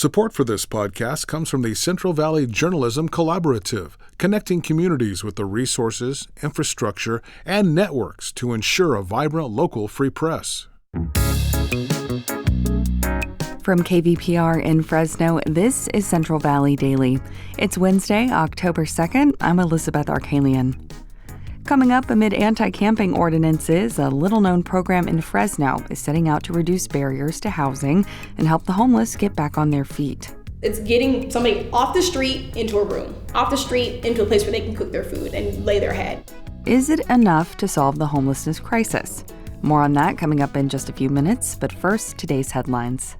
Support for this podcast comes from the Central Valley Journalism Collaborative, connecting communities with the resources, infrastructure, and networks to ensure a vibrant local free press. From KVPR in Fresno, this is Central Valley Daily. It's Wednesday, October 2nd. I'm Elizabeth Arcalian. Coming up, amid anti-camping ordinances, a little-known program in Fresno is setting out to reduce barriers to housing and help the homeless get back on their feet. It's getting somebody off the street into a room, off the street into a place where they can cook their food and lay their head. Is it enough to solve the homelessness crisis? More on that coming up in just a few minutes, but first, today's headlines.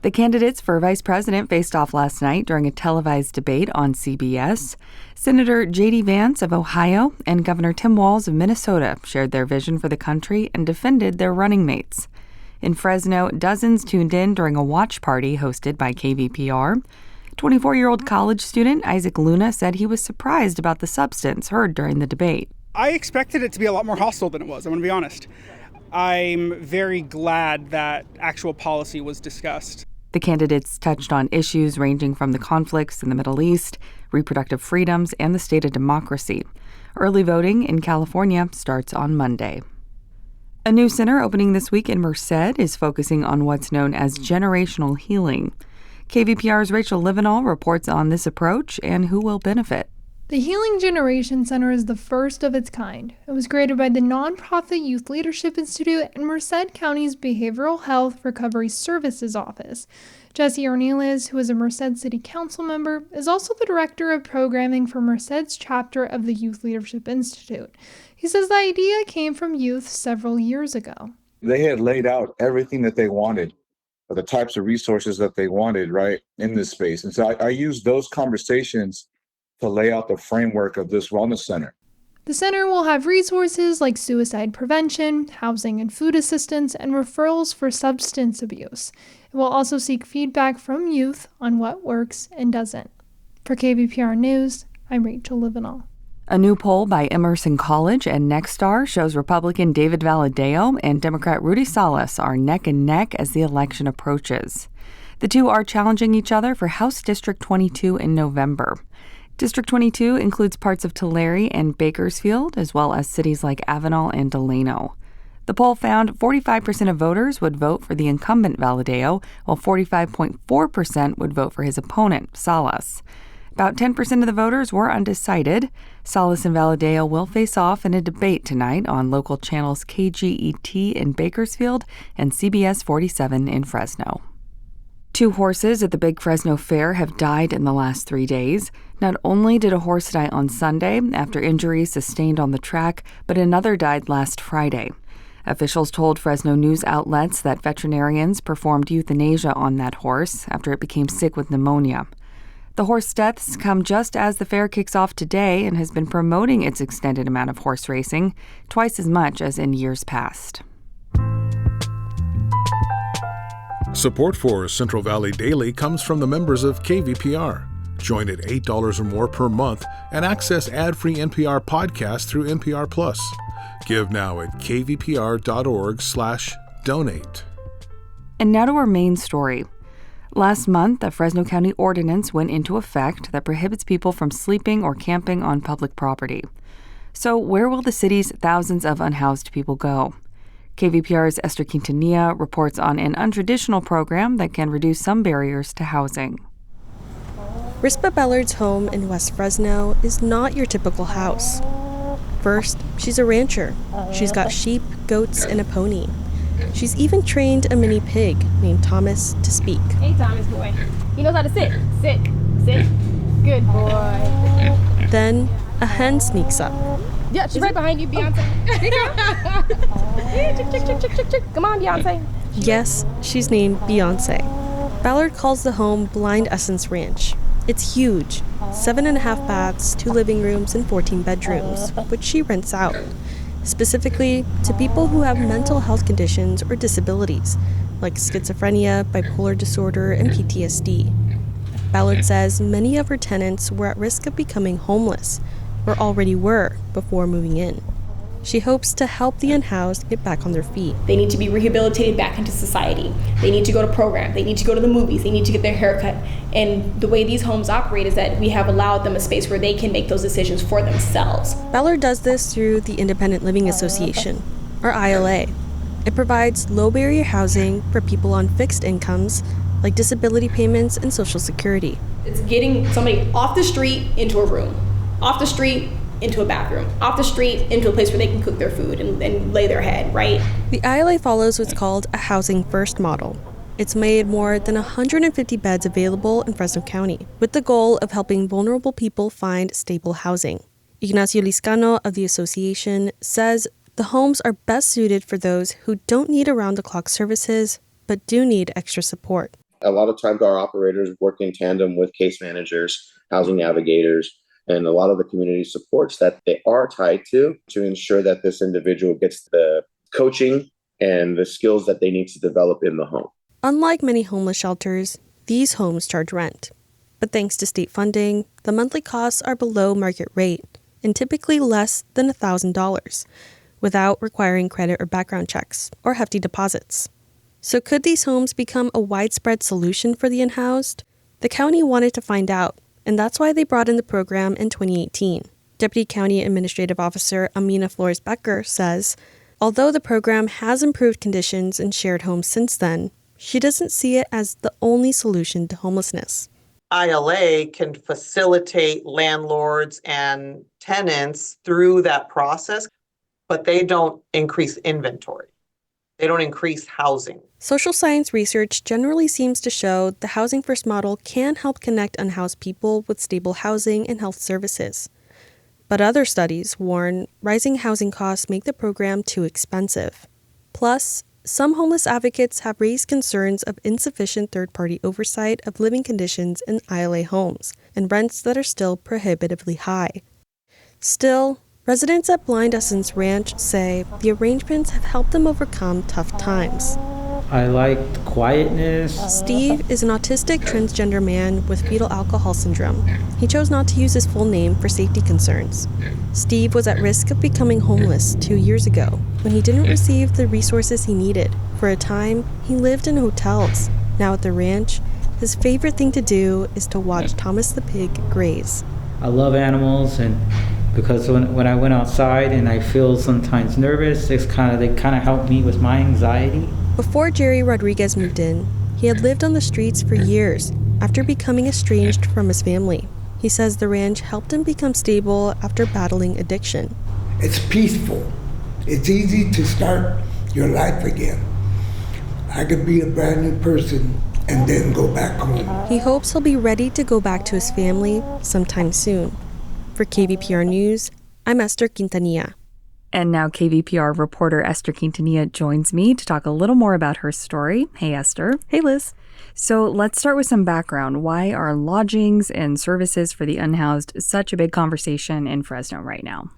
The candidates for vice president faced off last night during a televised debate on CBS. Senator J.D. Vance of Ohio and Governor Tim Walz of Minnesota shared their vision for the country and defended their running mates. In Fresno, dozens tuned in during a watch party hosted by KVPR. 24-year-old college student Isaac Luna said he was surprised about the substance heard during the debate. I expected it to be a lot more hostile than it was, I'm going to be honest. I'm very glad that actual policy was discussed. The candidates touched on issues ranging from the conflicts in the Middle East, reproductive freedoms, and the state of democracy. Early voting in California starts on Monday. A new center opening this week in Merced is focusing on what's known as generational healing. KVPR's Rachel Livenall reports on this approach and who will benefit. The Healing Generation Center is the first of its kind. It was created by the nonprofit Youth Leadership Institute and Merced County's Behavioral Health Recovery Services Office. Jesse Ornelas, who is a Merced City Council member, is also the director of programming for Merced's chapter of the Youth Leadership Institute. He says the idea came from youth several years ago. They had laid out everything that they wanted, the types of resources that they wanted, right, in this space. And so I used those conversations to lay out the framework of this wellness center. The center will have resources like suicide prevention, housing and food assistance, and referrals for substance abuse. It will also seek feedback from youth on what works and doesn't. For KVPR News, I'm Rachel Livenall. A new poll by Emerson College and Nexstar shows Republican David Valadao and Democrat Rudy Salas are neck and neck as the election approaches. The two are challenging each other for House District 22 in November. District 22 includes parts of Tulare and Bakersfield, as well as cities like Avenal and Delano. The poll found 45% of voters would vote for the incumbent Valadao, while 45.4% would vote for his opponent, Salas. About 10% of the voters were undecided. Salas and Valadao will face off in a debate tonight on local channels KGET in Bakersfield and CBS 47 in Fresno. 2 horses at the Big Fresno Fair have died in the last 3 days. Not only did a horse die on Sunday after injuries sustained on the track, but another died last Friday. Officials told Fresno news outlets that veterinarians performed euthanasia on that horse after it became sick with pneumonia. The horse deaths come just as the fair kicks off today and has been promoting its extended amount of horse racing, twice as much as in years past. Support for Central Valley Daily comes from the members of KVPR. Join at $8 or more per month and access ad-free NPR podcasts through NPR Plus. Give now at kvpr.org/donate. And now to our main story. Last month, a Fresno County ordinance went into effect that prohibits people from sleeping or camping on public property. So where will the city's thousands of unhoused people go? KVPR's Esther Quintanilla reports on an untraditional program that can reduce some barriers to housing. Rispa Ballard's home in West Fresno is not your typical house. First, she's a rancher. She's got sheep, goats, and a pony. She's even trained a mini pig named Thomas to speak. Hey, Thomas boy. He knows how to sit. Sit. Sit. Good boy. Then, a hen sneaks up. Yeah, she's right behind you, Beyonce. Come on, Beyonce. Yes, she's named Beyonce. Ballard calls the home Blind Essence Ranch. It's huge, 7.5 baths, 2 living rooms, and 14 bedrooms, which she rents out, specifically to people who have mental health conditions or disabilities, like schizophrenia, bipolar disorder, and PTSD. Ballard says many of her tenants were at risk of becoming homeless, or already were before moving in. She hopes to help the unhoused get back on their feet. They need to be rehabilitated back into society. They need to go to programs. They need to go to the movies. They need to get their hair cut. And the way these homes operate is that we have allowed them a space where they can make those decisions for themselves. Ballard does this through the Independent Living Association, or ILA. It provides low-barrier housing for people on fixed incomes, like disability payments and Social Security. It's getting somebody off the street into a room, off the street into a bathroom, off the street into a place where they can cook their food and lay their head, right? The ILA follows what's called a housing first model. It's made more than 150 beds available in Fresno County, with the goal of helping vulnerable people find stable housing. Ignacio Liscano of the association says the homes are best suited for those who don't need around-the-clock services, but do need extra support. A lot of times our operators work in tandem with case managers, housing navigators, and a lot of the community supports that they are tied to ensure that this individual gets the coaching and the skills that they need to develop in the home. Unlike many homeless shelters, these homes charge rent. But thanks to state funding, the monthly costs are below market rate and typically less than $1,000, without requiring credit or background checks or hefty deposits. So could these homes become a widespread solution for the unhoused? The county wanted to find out, and that's why they brought in the program in 2018. Deputy County Administrative Officer Amina Flores-Becker says, although the program has improved conditions in shared homes since then, she doesn't see it as the only solution to homelessness. ILA can facilitate landlords and tenants through that process, but they don't increase inventory. They don't increase housing. Social science research generally seems to show the housing first model can help connect unhoused people with stable housing and health services. But other studies warn rising housing costs make the program too expensive. Plus, some homeless advocates have raised concerns of insufficient third-party oversight of living conditions in ILA homes and rents that are still prohibitively high. Still, residents at Blind Essence Ranch say the arrangements have helped them overcome tough times. I like the quietness. Steve is an autistic transgender man with fetal alcohol syndrome. He chose not to use his full name for safety concerns. Steve was at risk of becoming homeless 2 years ago when he didn't receive the resources he needed. For a time, he lived in hotels. Now at the ranch, his favorite thing to do is to watch Thomas the pig graze. I love animals, and because when I went outside and I feel sometimes nervous, they kind of help me with my anxiety. Before Jerry Rodriguez moved in, he had lived on the streets for years after becoming estranged from his family. He says the ranch helped him become stable after battling addiction. It's peaceful. It's easy to start your life again. I could be a brand new person and then go back home. He hopes he'll be ready to go back to his family sometime soon. For KVPR News, I'm Esther Quintanilla. And now KVPR reporter Esther Quintanilla joins me to talk a little more about her story. Hey, Esther. Hey, Liz. So let's start with some background. Why are lodgings and services for the unhoused such a big conversation in Fresno right now?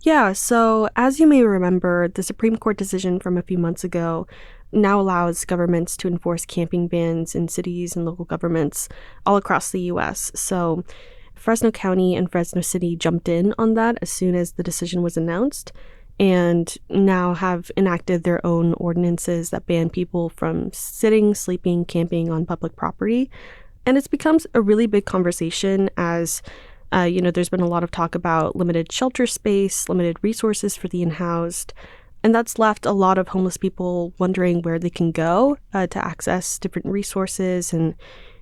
Yeah, so as you may remember, the Supreme Court decision from a few months ago now allows governments to enforce camping bans in cities and local governments all across the U.S. So Fresno County and Fresno City jumped in on that as soon as the decision was announced and now have enacted their own ordinances that ban people from sitting, sleeping, camping on public property. And it's become a really big conversation as, there's been a lot of talk about limited shelter space, limited resources for the unhoused. And that's left a lot of homeless people wondering where they can go to access different resources and,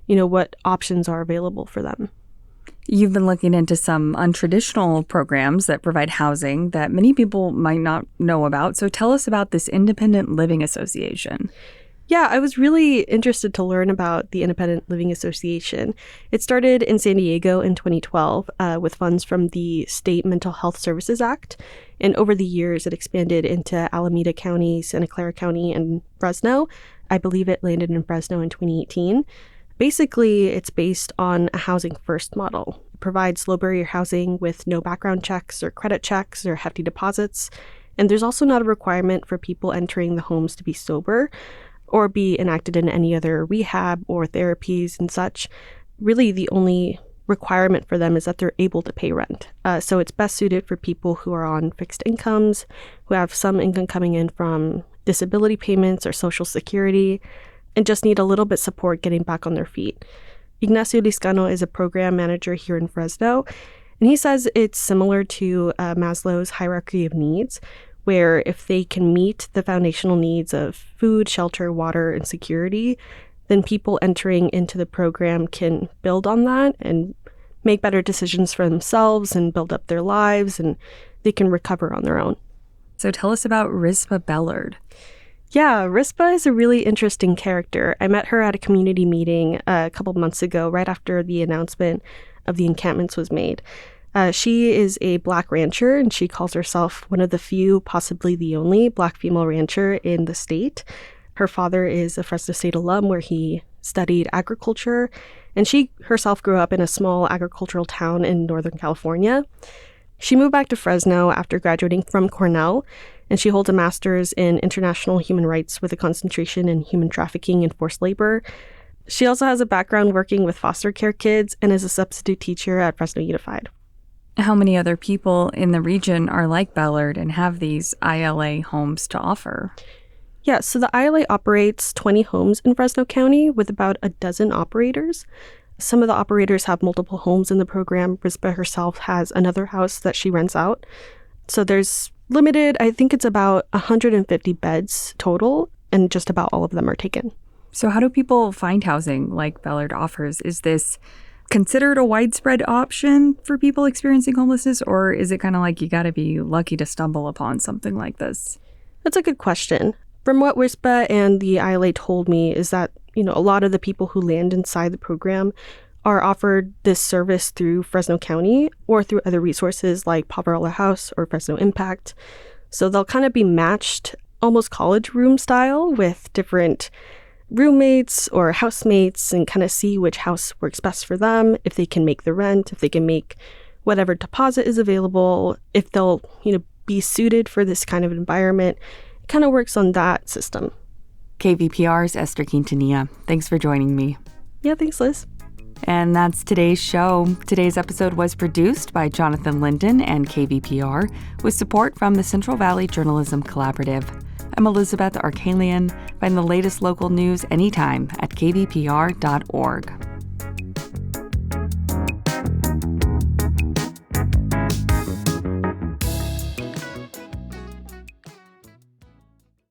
what options are available for them. You've been looking into some untraditional programs that provide housing that many people might not know about. So tell us about this Independent Living Association. Yeah, I was really interested to learn about the Independent Living Association. It started in San Diego in 2012 with funds from the State Mental Health Services Act. And over the years, it expanded into Alameda County, Santa Clara County, and Fresno. I believe it landed in Fresno in 2018. Basically, it's based on a housing first model. It provides low-barrier housing with no background checks or credit checks or hefty deposits. And there's also not a requirement for people entering the homes to be sober or be enacted in any other rehab or therapies and such. Really, the only requirement for them is that they're able to pay rent. So it's best suited for people who are on fixed incomes, who have some income coming in from disability payments or Social Security, and just need a little bit support getting back on their feet. Ignacio Liscano is a program manager here in Fresno, and he says it's similar to Maslow's hierarchy of needs, where if they can meet the foundational needs of food, shelter, water, and security, then people entering into the program can build on that and make better decisions for themselves and build up their lives, and they can recover on their own. So tell us about Rispa Bellard. Yeah, Rispa is a really interesting character. I met her at a community meeting a couple months ago, right after the announcement of the encampments was made. She is a Black rancher, and she calls herself one of the few, possibly the only, Black female rancher in the state. Her father is a Fresno State alum where he studied agriculture, and she herself grew up in a small agricultural town in Northern California. She moved back to Fresno after graduating from Cornell, and she holds a master's in international human rights with a concentration in human trafficking and forced labor. She also has a background working with foster care kids and is a substitute teacher at Fresno Unified. How many other people in the region are like Bellard and have these ILA homes to offer? Yeah, so the ILA operates 20 homes in Fresno County with about a dozen operators. Some of the operators have multiple homes in the program. Rispa herself has another house that she rents out. So there's limited, I think it's about 150 beds total, and just about all of them are taken. So how do people find housing like Bellard offers? Is this considered a widespread option for people experiencing homelessness, or is it kind of like you got to be lucky to stumble upon something like this? That's a good question. From what Rispa and the ILA told me is that, a lot of the people who land inside the program are offered this service through Fresno County or through other resources like Poverello House or Fresno Impact. So they'll kind of be matched almost college room style with different roommates or housemates and kind of see which house works best for them, if they can make the rent, if they can make whatever deposit is available, if they'll, be suited for this kind of environment. It kind of works on that system. KVPR's Esther Quintanilla. Thanks for joining me. Yeah, thanks, Liz. And that's today's show. Today's episode was produced by Jonathan Linden and KVPR with support from the Central Valley Journalism Collaborative. I'm Elizabeth Arkalian. Find the latest local news anytime at kvpr.org.